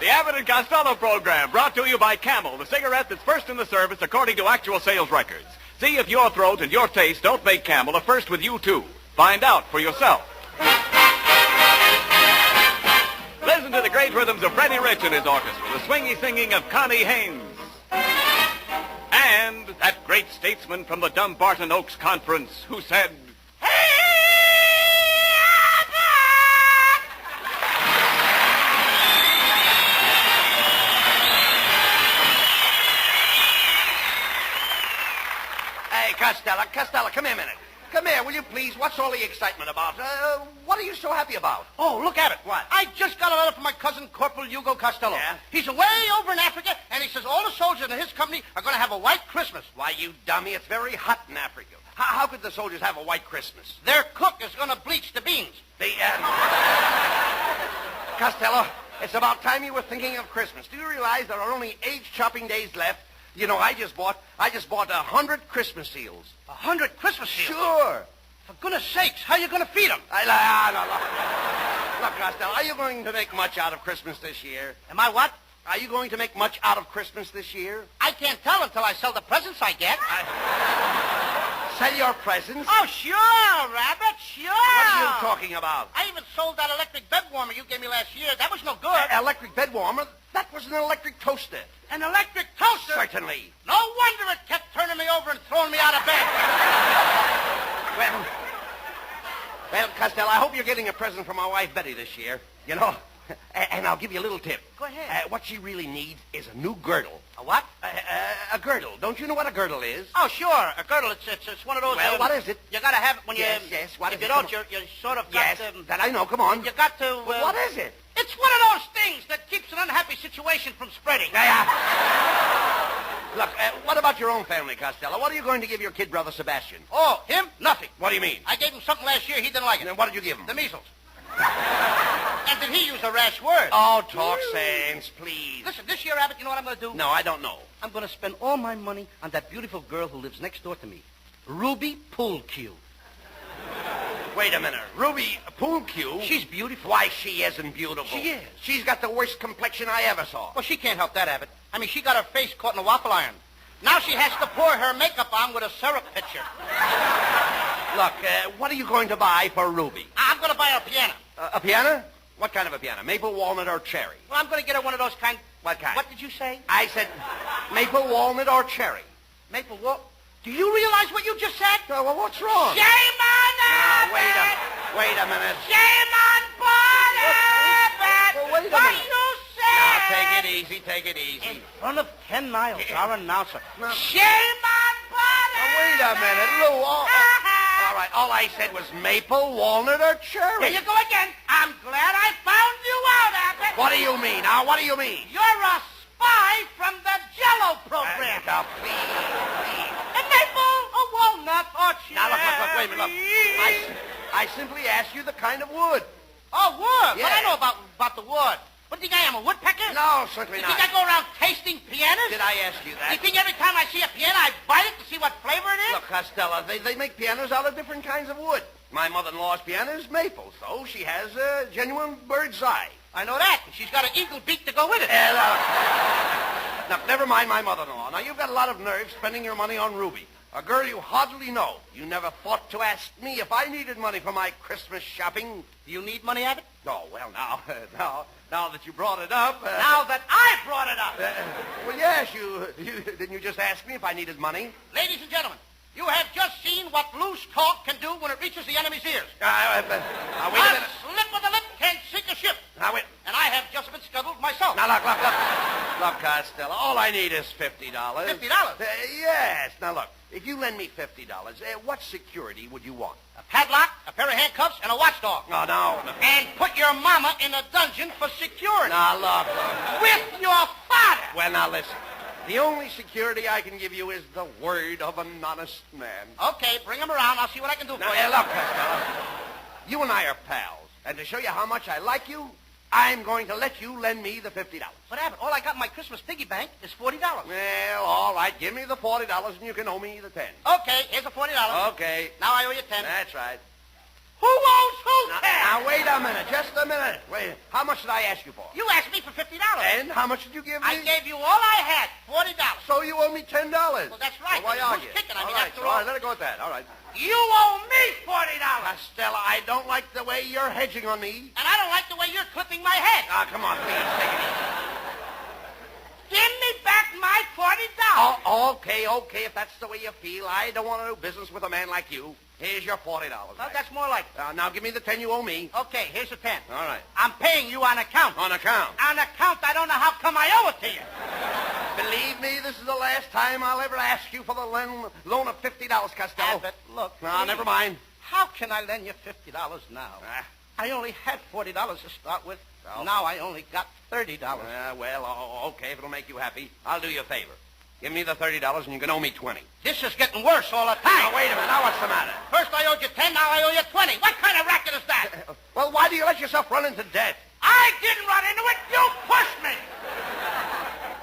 The Abbott and Costello program, brought to you by Camel, the cigarette that's first in the service according to actual sales records. See if your throat and your taste don't make Camel a first with you, too. Find out for yourself. Listen to the great rhythms of Freddie Rich and his orchestra, the swingy singing of Connie Haynes. And that great statesman from the Dumbarton Oaks Conference who said, Costello, come here a minute. Come here, will you please? What's all the excitement about? What are you so happy about? Oh, look at it. What? I just got a letter from my cousin, Corporal Hugo Costello. Yeah? He's away over in Africa, and he says all the soldiers in his company are going to have a white Christmas. Why, you dummy, it's very hot in Africa. How could the soldiers have a white Christmas? Their cook is going to bleach the beans. Costello, it's about time you were thinking of Christmas. Do you realize there are only 8 shopping days left? You know, I just bought 100 Christmas seals. 100 Christmas seals? Sure. For goodness sakes, how are you going to feed them? Look, Costello, are you going to make much out of Christmas this year? Am I what? Are you going to make much out of Christmas this year? I can't tell until I sell the presents I get. Sell your presents? Oh, sure, Rabbit, sure. What are you talking about? I even sold that electric bed warmer you gave me last year. That was no good. Electric bed warmer? That was an electric toaster. An electric toaster? Certainly. No wonder it kept turning me over and throwing me out of bed. Well, Costello, I hope you're getting a present from my wife, Betty, this year. You know, and I'll give you a little tip. Go ahead. What she really needs is a new girdle. A what? A girdle. Don't you know what a girdle is? Oh, sure. A girdle. It's one of those... Well, what is it? You got to have it when Yes, you... yes, what if is you it? don't, you sort of got Yes, to... that I know. Come on. You got to... Well, what is it? It's one of those things that keeps an unhappy situation from spreading. Look, what about your own family, Costello? What are you going to give your kid brother Sebastian? Oh, him? Nothing. What do you mean? I gave him something last year. He didn't like it. And then what did you give him? The measles. And did he use a rash word? Oh, talk sense, please. Listen, this year, Abbott, you know what I'm going to do? No, I don't know. I'm going to spend all my money on that beautiful girl who lives next door to me. Ruby Pool Cue. Wait a minute. Ruby Pool Cue? She's beautiful. Why, she isn't beautiful. She is. She's got the worst complexion I ever saw. Well, she can't help that, Abbott. I mean, she got her face caught in a waffle iron. Now she has to pour her makeup on with a syrup pitcher. Look, what are you going to buy for Ruby? I'm going to buy her a piano. A piano? What kind of a piano? Maple, walnut, or cherry? Well, I'm going to get her one of those kind... What kind? What did you say? I said maple, walnut, or cherry. Maple what? Do you realize what you just said? Well, what's wrong? Shame on Now, Abbott! wait a minute. Shame on Bud Abbott! Well, wait a what minute. you said? Now, take it easy. In front of 10 miles, our announcer. No. Shame on Bud Now, wait a minute, Lou. All right, all I said was maple, walnut, or cherry. Here you go again. I'm glad I found you out, Abbott. What do you mean? Now, what do you mean? You're a spy from the Jell-O program. Now, please. A maple, a walnut, or cherry. Now, look, wait a minute, look. I simply asked you the kind of wood. Oh, wood. Yeah. Well, I know about the wood. What do you think I am, a woodpecker? No, certainly You not. think I go around tasting pianos? Did I ask you that? You think every time I see a piano, I bite it to see what flavor it is? Look, Costello, they make pianos out of different kinds of wood. My mother-in-law's piano is maple, so she has a genuine bird's eye. I know that. And she's got an eagle beak to go with it. Look, never mind my mother-in-law. Now, you've got a lot of nerve spending your money on Ruby, a girl you hardly know. You never thought to ask me if I needed money for my Christmas shopping. Do you need money, Abbott? Oh, well, now that you brought it up... Now that I brought it up. Well, yes, didn't you just ask me if I needed money? Ladies and gentlemen, you have just seen what loose talk can do when it reaches the enemy's ears. Wait a A minute. slip of the lip can sink a ship. Now, wait. And I have just been scuttled myself. Now, look. Look, Costello, all I need is $50. $50? Yes. Now, look, if you lend me $50, what security would you want? A padlock, a pair of handcuffs, and a watchdog. Oh, no. And put your mama in a dungeon for security. Now, look. With your father. Well, now, listen. The only security I can give you is the word of an honest man. Okay, bring him around. I'll see what I can do Now, for you. look, Costello. You and I are pals. And to show you how much I like you, I'm going to let you lend me the $50. But, Abbott, all I got in my Christmas piggy bank is $40. Well, all right. Give me the $40 and you can owe me the $10. Okay, here's the $40. Okay. Now I owe you $10. That's right. Who owes who, Ted? Now, wait a minute. Just a minute. Wait. How much did I ask you for? You asked me for $50. And how much did you give me? I gave you all I had, $40. So you owe me $10. Well, that's right. Well, why Who's argue? kicking? I All mean, right, after all all. right, let it go at that. All right. You owe me $40. Costello, I don't like the way you're hedging on me. And I don't like the way you're clipping my head. Ah, come on, please, take it easy. Give me back my $40. Oh, okay. If that's the way you feel, I don't want to do business with a man like you. Here's your $40. Well, that's more like it. Now give me the 10 you owe me. Okay, here's the 10. All right. I'm paying you on account. On account. On account, I don't know how come I owe it to you. Believe me, this is the last time I'll ever ask you for the loan of $50, Costello. Abbott, look. No, please. never mind. How can I lend you $50 now? Ah. I only had $40 to start with. Oh. Now I only got $30. Okay, if it'll make you happy, I'll do you a favor. Give me the $30 and you can owe me 20. This is getting worse all the time. Now, wait a minute. Now, what's the matter? First I owed you 10, now I owe you 20. What kind of racket is that? Well, why do you let yourself run into debt? I didn't run into it. You pushed me.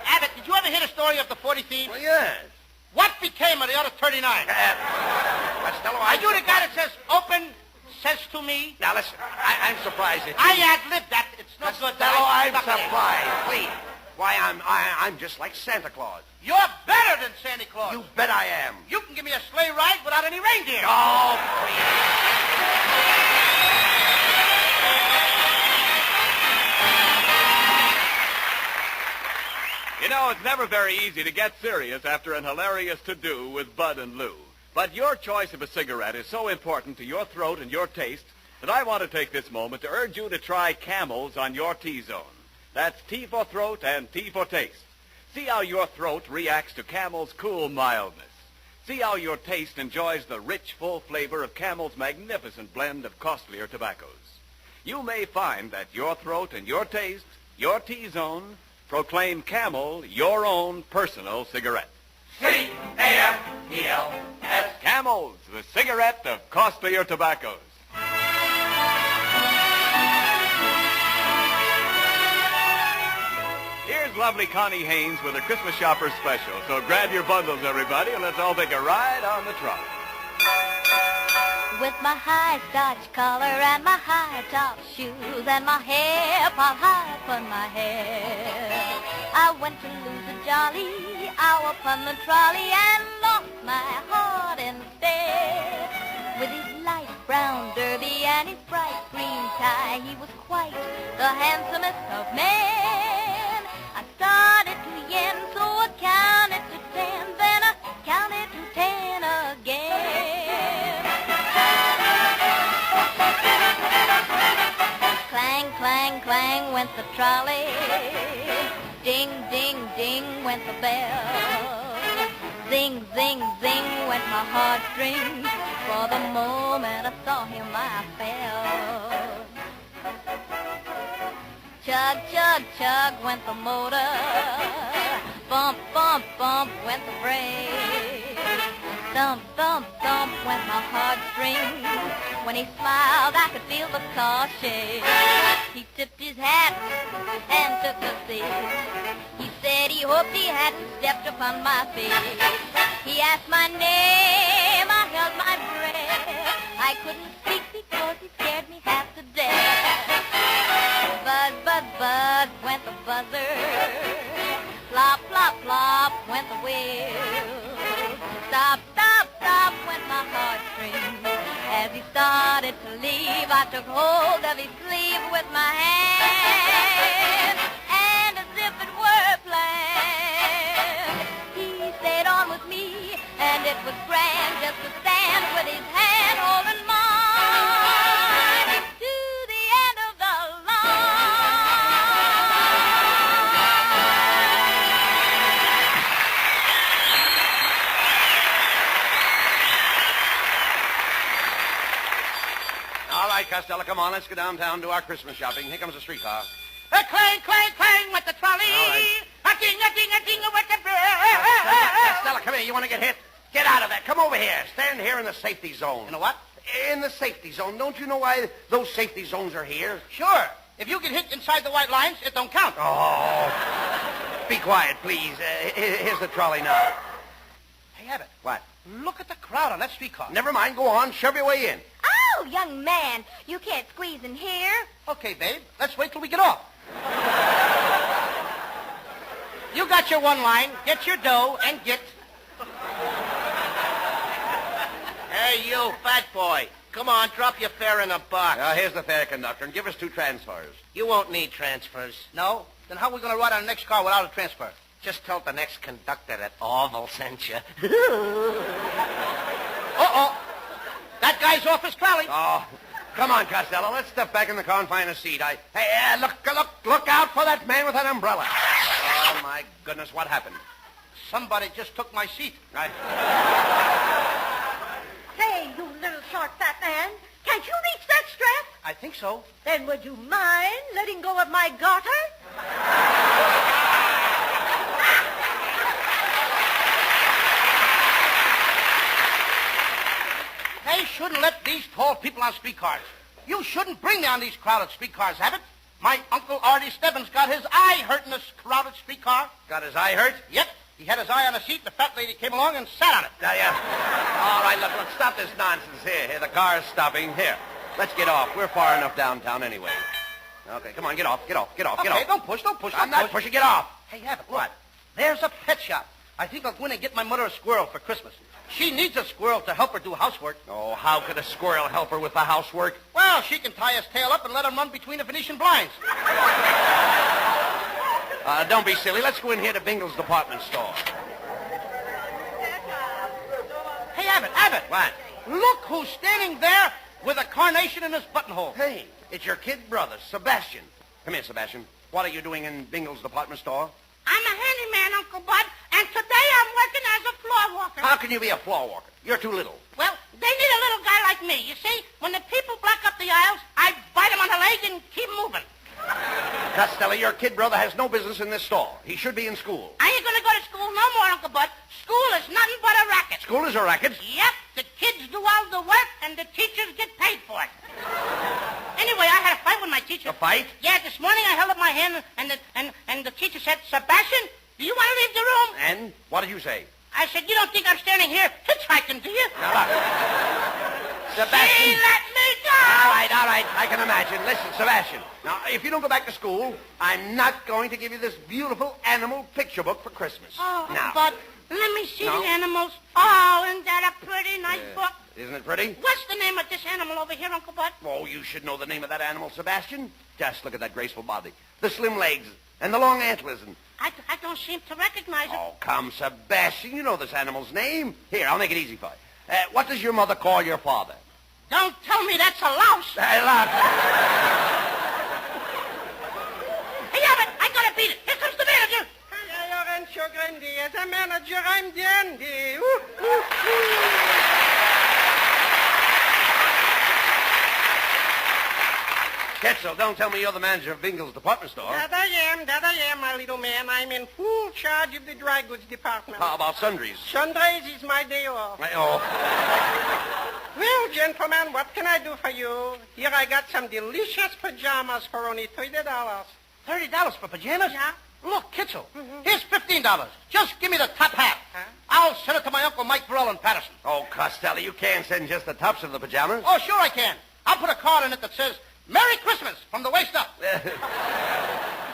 Abbott, did you ever hear the story of the 40 thieves? Well, yes. What became of the other 39? Costello, Are you the guy that says, open, says to me? Now, listen, I'm surprised that you... I ad-libbed that. It's no good. Costello, I'm Stuck it in. surprised. Please. Why, I'm just like Santa Claus. You're better than Santa Claus. You bet I am. You can give me a sleigh ride without any reindeer. Oh, please. You know, it's never very easy to get serious after an hilarious to-do with Bud and Lou. But your choice of a cigarette is so important to your throat and your taste that I want to take this moment to urge you to try Camels on your T-zone. That's T for throat and T for taste. See how your throat reacts to Camel's cool mildness. See how your taste enjoys the rich, full flavor of Camel's magnificent blend of costlier tobaccos. You may find that your throat and your taste, your T-zone, proclaim Camel your own personal cigarette. C-A-M-E-L-S. Camels, the cigarette of costlier tobaccos. Here's lovely Connie Haynes with a Christmas Shopper special. So grab your bundles, everybody, and let's all take a ride on the trot. With my high starch collar and my high top shoes and my hair piled high upon my head, I went to lose a jolly hour upon the trolley and lost my heart instead. With his light brown derby and his bright green tie, he was quite the handsomest of men. I started to yen, so I counted to 10, then I counted to 10 again. Clang, clang, clang went the trolley. Ding, ding, ding went the bell. Zing, zing, zing went my heartstrings. For the moment I saw him I fell. Chug, chug, chug went the motor. Bump, bump, bump went the brake. Thump, thump, thump went my heartstrings. When he smiled, I could feel the car shake. He tipped his hat and took a seat. He said he hoped he hadn't stepped upon my feet. He asked my name, I held my breath. I couldn't speak because he scared me half to death. Buzz, buzz, buzz went the buzzer. Plop, plop, plop went the wheel. Stop, stop, stop went my heartstrings. As he started to leave, I took hold of his sleeve with my hand, and as if it were planned, he stayed on with me, and it was grand just to stand with his hand holding mine to the end of the line. All right, Costello, come on. Let's go downtown and do our Christmas shopping. Here comes a streetcar. Clang, clang, clang went the trolley. All right. A ding went the Costello, come here. You want to get hit? Get out of that. Come over here. Stand here in the safety zone. You know what? In the safety zone. Don't you know why those safety zones are here? Sure. If you get hit inside the white lines, it don't count. Oh. Be quiet, please. Here's the trolley now. Hey, Abbott. What? Look at the crowd on that streetcar. Never mind. Go on. Shove your way in. Ow! Oh, young man, you can't squeeze in here. Okay, babe, let's wait till we get off. You got your one line. Get your dough and get... Hey, you, fat boy. Come on, drop your fare in a box. Here's the fare, conductor, and give us 2 transfers. You won't need transfers. No? Then how are we going to ride on the next car without a transfer? Just tell the next conductor that Orville sent you. Uh-oh. That guy's off his trolley. Oh, come on, Costello. Let's step back in the car and find a seat. Hey, look out for that man with that umbrella. Oh, my goodness, what happened? Somebody just took my seat. Say, you little short fat man, can't you reach that strap? I think so. Then would you mind letting go of my garter? They shouldn't let these tall people on streetcars. You shouldn't bring me on these crowded streetcars, Abbott. My Uncle Artie Stebbins got his eye hurt in this crowded streetcar. Got his eye hurt? Yep. He had his eye on a seat. The fat lady came along and sat on it. All right, look, stop this nonsense here. The car's stopping. Here, let's get off. We're far enough downtown anyway. Okay, come on, get off. Okay, don't push. I'm not pushing. Get off. Hey, Abbott, look. What? There's a pet shop. I think I'll go in and get my mother a squirrel for Christmas. She needs a squirrel to help her do housework. Oh, how could a squirrel help her with the housework? Well, she can tie his tail up and let him run between the Venetian blinds. Don't be silly. Let's go in here to Bingle's department store. Hey, Abbott. What? Look who's standing there with a carnation in his buttonhole. Hey, it's your kid brother, Sebastian. Come here, Sebastian. What are you doing in Bingle's department store? I'm a handyman, Uncle Bud, and today I'm working as a floor walker. How can you be a floor walker? You're too little. Well, they need a little guy like me. You see, when the people block up the aisles, I bite them on the leg and keep moving. Costello, your kid brother has no business in this store. He should be in school. I ain't gonna go to school no more, Uncle Bud. School is nothing but a racket. School is a racket? Yep, the kids do all the work, and the teachers get paid for it. Anyway, I had a fight with my teacher. A fight? Yeah, this morning I held up my hand, and the teacher said, Sebastian, do you want to leave the room? And what did you say? I said, you don't think I'm standing here hitchhiking, do you? Now, look. Sebastian. She let me go! All right. I can imagine. Listen, Sebastian. Now, if you don't go back to school, I'm not going to give you this beautiful animal picture book for Christmas. Oh, now. but let me see No. the animals. Oh, isn't that a pretty nice book? Isn't it pretty? What's the name of this animal over here, Uncle Bud? Oh, you should know the name of that animal, Sebastian. Just look at that graceful body, the slim legs, and the long antlers. And... I don't seem to recognize it. Oh, come, Sebastian. You know this animal's name. Here, I'll make it easy for you. What does your mother call your father? Don't tell me that's a louse. Hey, look. Hey, Abbott, I gotta beat it. Here comes the manager. Rancho Grande, as a manager, I'm dandy. Quetzal, don't tell me you're the manager of Bingle's department store. That I am, my little man. I'm in full charge of the dry goods department. How about sundries? Sundays is my day off. Oh. Well, gentlemen, what can I do for you? Here I got some delicious pajamas for only $30. $30 for pajamas? Yeah. Look, Kitzel, here's $15. Just give me the top half. Huh? I'll send it to my Uncle Mike Burrell in Patterson. Oh, Costello, you can't send just the tops of the pajamas. Oh, sure I can. I'll put a card in it that says, Merry Christmas from the waist up.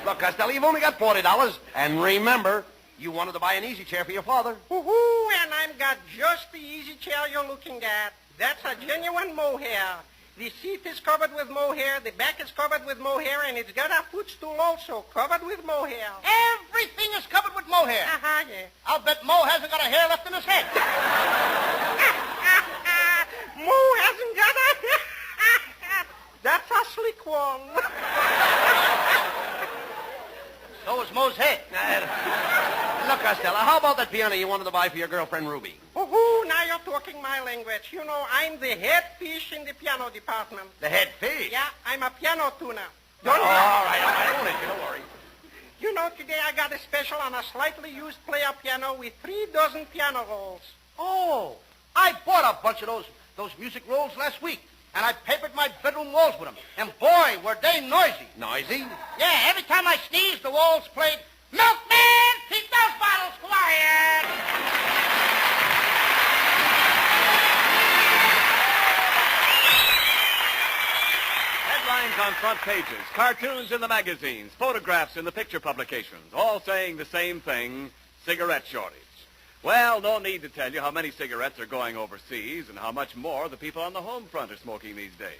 Look, Costello, you've only got $40. And remember, you wanted to buy an easy chair for your father. Woohoo, and I've got just the easy chair you're looking at. That's a genuine mohair. The seat is covered with mohair, the back is covered with mohair, and it's got a footstool also covered with mohair. Everything is covered with mohair. Yeah. I'll bet Mo hasn't got a hair left in his head. Mo hasn't got a... That's a slick one. So is Mo's head. Look, Costello, how about that piano you wanted to buy for your girlfriend, Ruby? Woohoo, now you're talking my language. You know, I'm the head fish in the piano department. The head fish? Yeah, I'm a piano tuner. All right. I won't hit you, don't worry. You know, today I got a special on a slightly used player piano with 3 dozen piano rolls. Oh, I bought a bunch of those music rolls last week. And I papered my bedroom walls with them. And boy, were they noisy. Noisy? Yeah, every time I sneezed, the walls played, Milkman, keep those bottles quiet. on front pages, cartoons in the magazines, photographs in the picture publications, all saying the same thing, cigarette shortage. Well, no need to tell you how many cigarettes are going overseas and how much more the people on the home front are smoking these days.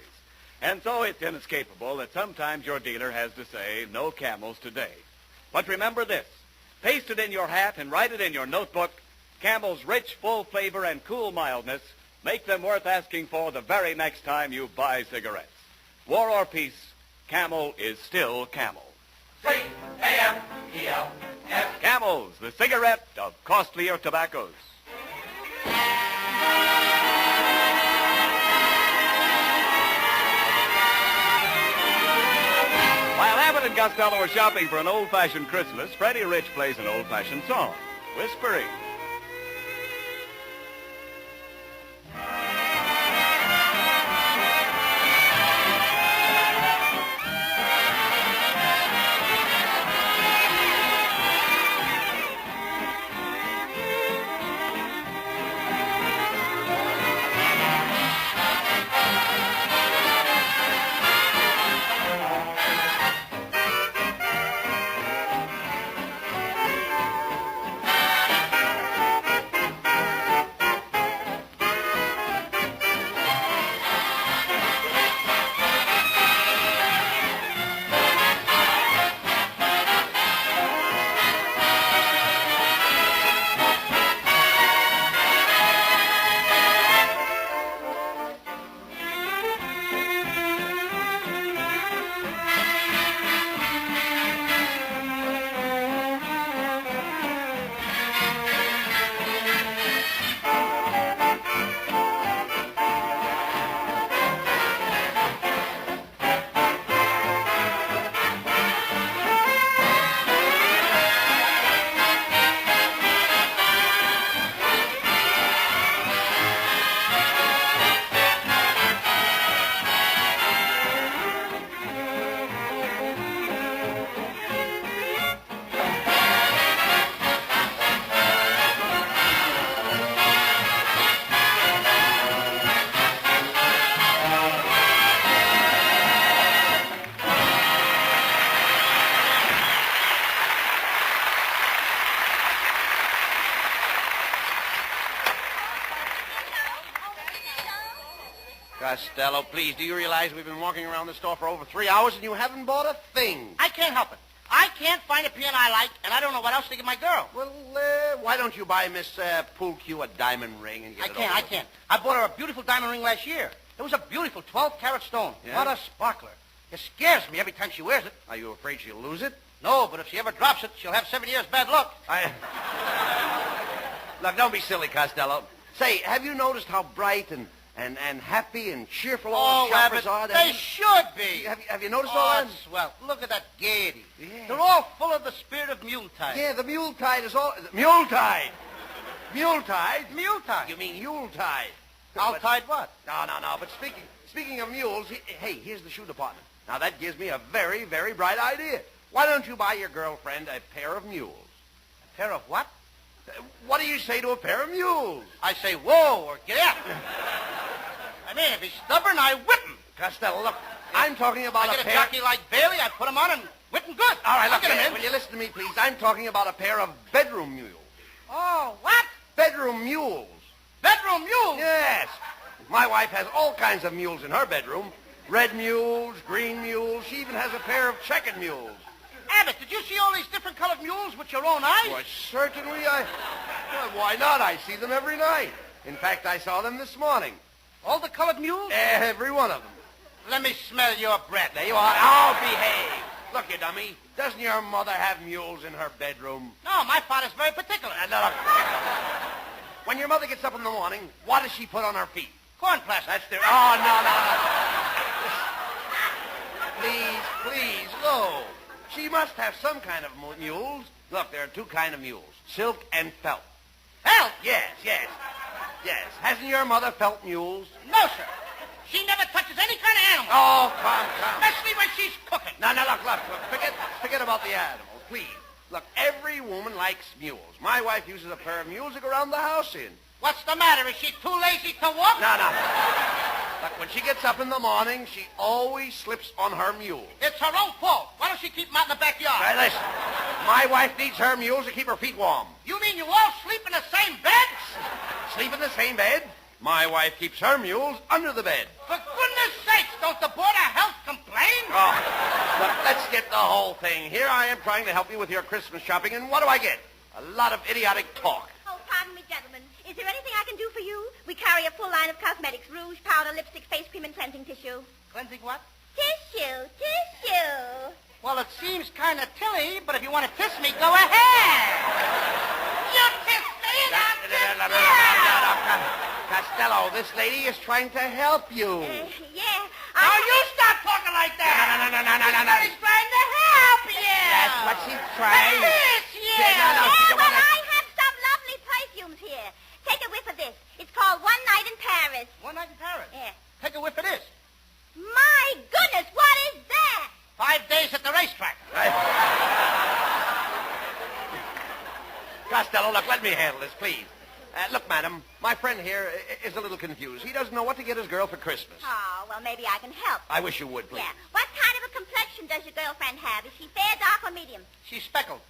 And so it's inescapable that sometimes your dealer has to say, no Camels today. But remember this, paste it in your hat and write it in your notebook, Camel's rich, full flavor and cool mildness make them worth asking for the very next time you buy cigarettes. War or peace, Camel is still Camel. C-A-M-E-L-S. Camels, the cigarette of costlier tobaccos. While Abbott and Costello are shopping for an old-fashioned Christmas, Freddie Rich plays an old-fashioned song, Whispering. Costello, please, do you realize we've been walking around the store for over 3 hours and you haven't bought a thing? I can't help it. I can't find a piano I like, and I don't know what else to give my girl. Well, why don't you buy Miss Poolcue a diamond ring and get it over I with? can't. I bought her a beautiful diamond ring last year. It was a beautiful 12-carat stone. Yeah? What a sparkler. It scares me every time she wears it. Are you afraid she'll lose it? No, but if she ever drops it, she'll have 7 years bad luck. Look, don't be silly, Costello. Say, have you noticed how bright and happy and cheerful all the shoppers Abbott, are? they should be. Have you noticed all that? Swell. Look at that gaiety. Yeah. They're all full of the spirit of Yuletide. Yeah, the Muletide is all... Muletide! Muletide? Muletide. You mean Yuletide. Yuletide what? No. But speaking of mules, hey, here's the shoe department. Now, that gives me a very, very bright idea. Why don't you buy your girlfriend a pair of mules? A pair of what? What do you say to a pair of mules? I say, whoa, or get out. I mean, if he's stubborn, I whip him. Costello, look, I'm talking about I get a a pair... jockey like Bailey, I put him on and whip him good. All right, I'll look, get him in. will you listen to me, please? I'm talking about a pair of bedroom mules. Oh, what? Bedroom mules. Bedroom mules? Yes. My wife has all kinds of mules in her bedroom. Red mules, green mules. She even has a pair of checkered mules. Abbott, did you see all these different colored mules with your own eyes? Why, certainly Well, why not? I see them every night. In fact, I saw them this morning. All the colored mules? Every one of them. Let me smell your breath. There you are. Oh, behave. Look, you dummy. Doesn't your mother have mules in her bedroom? No, my father's very particular. Look. When your mother gets up in the morning, what does she put on her feet? Corn plaster. That's the... Oh, no. Please, go. She must have some kind of mules. Look, there are two kinds of mules, silk and felt. Felt? Yes. Hasn't your mother felt mules? No, sir. She never touches any kind of animal. Oh, come. Especially when she's cooking. No, look. Forget about the animals, please. Look, every woman likes mules. My wife uses a pair of mules to go around the house in. What's the matter? Is she too lazy to walk? No. Look, when she gets up in the morning, she always slips on her mule. It's her own fault. Why don't she keep them out in the backyard? Right, listen. My wife needs her mules to keep her feet warm. You mean you all sleep in the same bed? Sleep in the same bed? My wife keeps her mules under the bed. For goodness sakes, don't the Board of Health complain? Oh, look, let's get the whole thing. Here I am trying to help you with your Christmas shopping, and what do I get? A lot of idiotic talk. Oh, pardon me, gentlemen. Is there anything I can do for you? We carry a full line of cosmetics, rouge, powder, lipstick, face cream, and cleansing tissue. Cleansing what? Tissue. Well, it seems kind of tilly, but if you want to kiss me, go ahead. You kiss me, and I'll kiss you. Costello, this lady is trying to help you. Yeah. Now you stop talking like that. No. She's trying to help you. That's what she's trying. Yes, yeah. Well, I have some lovely perfumes here. Take a whiff of this. It's called One Night in Paris. One night in Paris. Yeah. Take a whiff of this. My goodness, what is that? 5 days at the racetrack. Costello, look, let me handle this, please. Look, madam, my friend here is a little confused. He doesn't know what to get his girl for Christmas. Oh, well, maybe I can help. I wish you would, please. Yeah. What kind of a complexion does your girlfriend have? Is she fair, dark, or medium? She's speckled.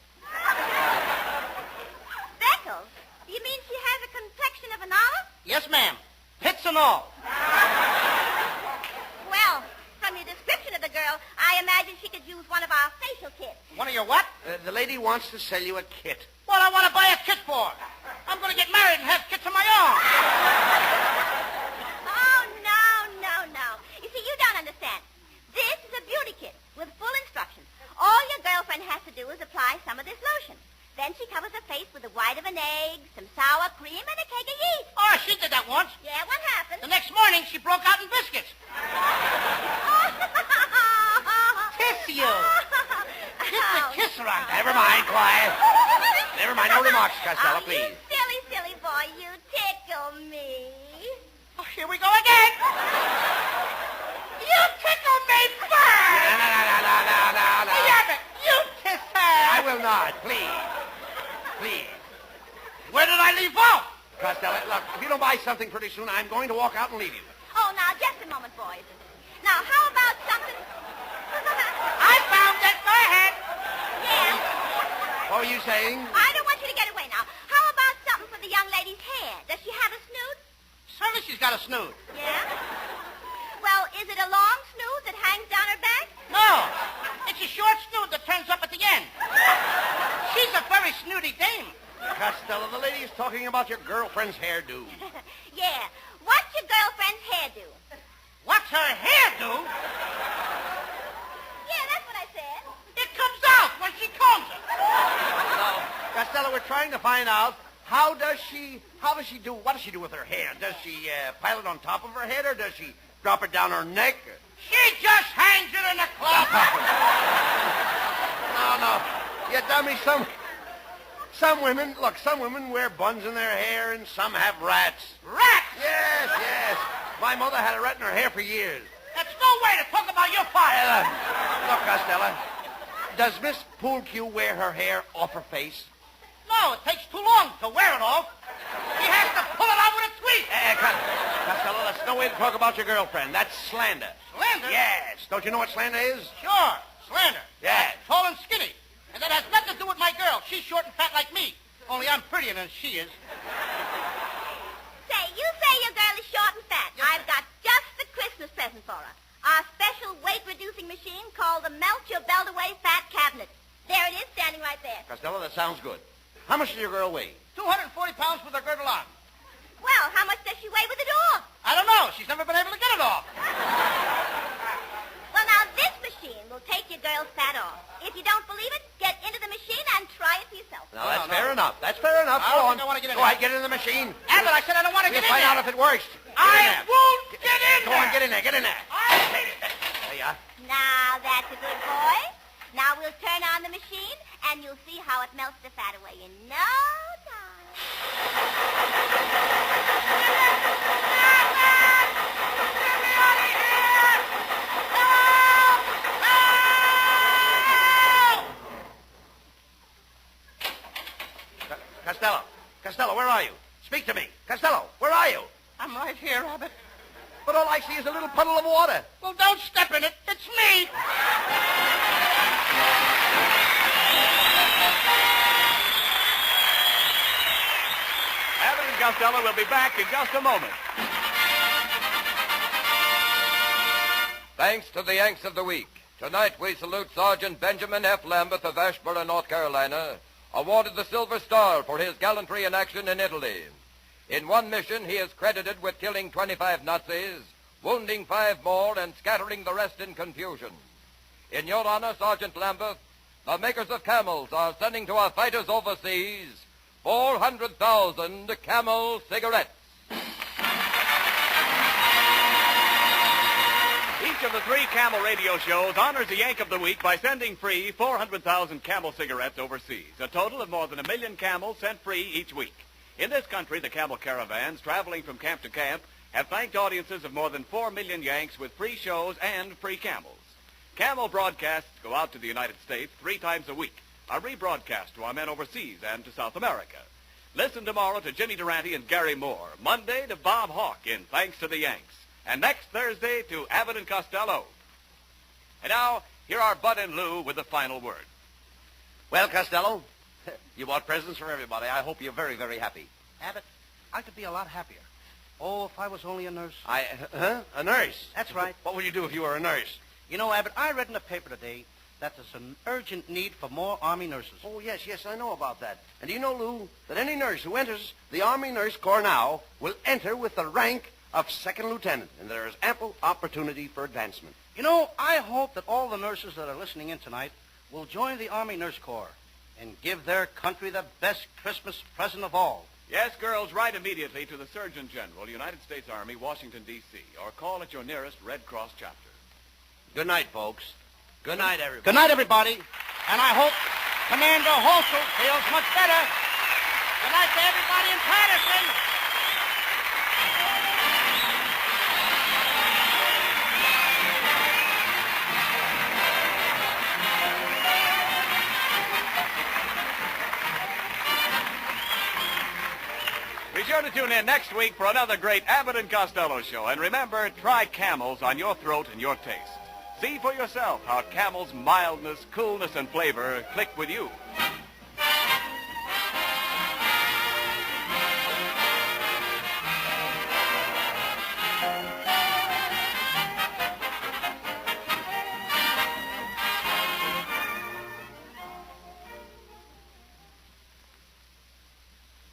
Speckles? You mean she has a complexion of an olive? Yes, ma'am. Pits and all. Well, from your description of the girl, I imagine she could use one of our facial kits. One of your what? The lady wants to sell you a kit. What I want to buy a kit for? I'm going to get married and have kits of my own. Oh, no. You see, you don't understand. This is a beauty kit with full instructions. All your girlfriend has to do is apply some of this lotion. Then she covers her face with the white of an egg, some sour cream, and a keg of yeast. Oh, she did that once. Yeah, what happened? The next morning, she broke out in biscuits. Kiss you. Get the kisser on that. Never mind, quiet. Never mind, no remarks, Costello, Oh, please. you silly boy, you tickle me. Oh, here we go again. You tickle me first. No. Hey, Abbott, you kiss her. I will not, please. Please. Where did I leave off? Costello, look, if you don't buy something pretty soon, I'm going to walk out and leave you. Oh, now, just a moment, boys. Now, how about something... I found it. Go ahead. Yeah. What were you saying? I don't want you to get away now. How about something for the young lady's hair? Does she have a snoot? Certainly she's got a snoot. Yeah? Well, is it a long snoot that hangs down her back? No. It's a short snoot that turns up at the end. She's a very snooty dame. Costello, the lady is talking about your girlfriend's hairdo. Yeah. What's your girlfriend's hairdo? What's her hairdo? Yeah, that's what I said. It comes out when she combs it. Costello, we're trying to find out what does she do with her hair? Does she pile it on top of her head, or does she drop it down her neck? She just hangs it in the closet. No. You dummy, some women wear buns in their hair, and some have rats. Rats? Yes. My mother had a rat in her hair for years. That's no way to talk about your father. Look, Costello, does Miss Poolcue wear her hair off her face? No, it takes too long to wear it off. She has to pull it out with a tweet. Costello, that's no way to talk about your girlfriend. That's slander. Slander? Yes. Don't you know what slander is? Sure, slander. Yes. Tall and skinny. And that has nothing to do with my girl. She's short and fat like me. Only I'm prettier than she is. Say, you say your girl is short and fat. Yes, I've got just the Christmas present for her. Our special weight-reducing machine called the Melt Your Belt Away Fat Cabinet. There it is, standing right there. Costello, that sounds good. How much does your girl weigh? 240 pounds with her girdle on. Well, how much does she weigh with it off? I don't know. She's never been able to get it off. Well, now, this machine will take your girl's fat off. If you don't believe it, get into the machine and try it for yourself. No, that's fair enough. That's fair enough. I don't think I want to get in Go there. ahead, get in the machine. Abbott, I said I don't want to We'll get in find there. out if it works. I won't get in Go there. on, get in there. Get in there. I hate it. There you are. Now, that's a good boy. Now we'll turn on the machine, and you'll see how it melts the fat away in no time. Costello, where are you? Speak to me. Costello, where are you? I'm right here, Abbott. but all I see is a little puddle of water. Well, don't step in it. It's me. Abbott and Costello will be back in just a moment. Thanks to the Yanks of the Week. Tonight we salute Sergeant Benjamin F. Lambeth of Ashboro, North Carolina, awarded the Silver Star for his gallantry in action in Italy. In one mission, he is credited with killing 25 Nazis, wounding 5 more, and scattering the rest in confusion. In your honor, Sergeant Lambeth, the makers of camels are sending to our fighters overseas 400,000 Camel cigarettes. Each of the 3 Camel radio shows honors the Yank of the Week by sending free 400,000 Camel cigarettes overseas. A total of more than 1 million Camels sent free each week. In this country, the Camel caravans traveling from camp to camp have thanked audiences of more than 4 million Yanks with free shows and free Camels. Camel broadcasts go out to the United States 3 times a week, are rebroadcast to our men overseas and to South America. Listen tomorrow to Jimmy Durante and Gary Moore, Monday to Bob Hawke in Thanks to the Yanks, and next Thursday to Abbott and Costello. And now, here are Bud and Lou with the final word. Well, Costello, you bought presents for everybody. I hope you're very, very happy. Abbott, I could be a lot happier. Oh, if I was only a nurse. A nurse? That's right. What would you do if you were a nurse? You know, Abbott, I read in the paper today that there's an urgent need for more Army nurses. Oh, yes, I know about that. And do you know, Lou, that any nurse who enters the Army Nurse Corps now will enter with the rank of second lieutenant, and there is ample opportunity for advancement. You know, I hope that all the nurses that are listening in tonight will join the Army Nurse Corps and give their country the best Christmas present of all. Yes, girls, write immediately to the Surgeon General, United States Army, Washington, D.C., or call at your nearest Red Cross chapter. Good night, folks. Good night, everybody. Good night, everybody. And I hope Commander Holsel feels much better. Good night to everybody in Patterson. Be sure to tune in next week for another great Abbott and Costello show. And remember, try Camels on your throat and your taste. See for yourself how Camel's mildness, coolness, and flavor click with you.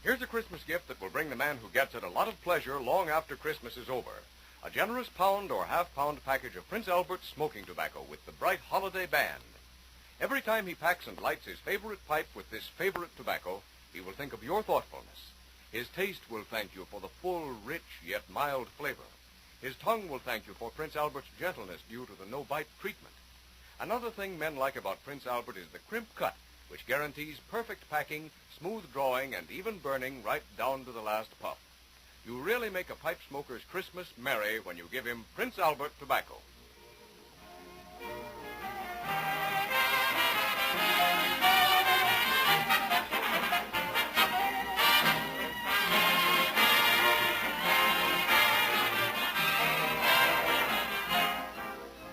Here's a Christmas gift that will bring the man who gets it a lot of pleasure long after Christmas is over. A generous pound or half-pound package of Prince Albert's smoking tobacco with the bright holiday band. Every time he packs and lights his favorite pipe with this favorite tobacco, he will think of your thoughtfulness. His taste will thank you for the full, rich, yet mild flavor. His tongue will thank you for Prince Albert's gentleness due to the no-bite treatment. Another thing men like about Prince Albert is the crimp cut, which guarantees perfect packing, smooth drawing, and even burning right down to the last puff. You really make a pipe smoker's Christmas merry when you give him Prince Albert tobacco.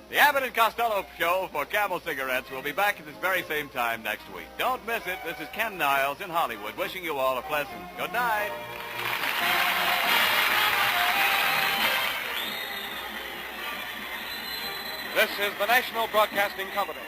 The Abbott and Costello show for Camel cigarettes will be back at this very same time next week. Don't miss it. This is Ken Niles in Hollywood wishing you all a pleasant good night. This is the National Broadcasting Company.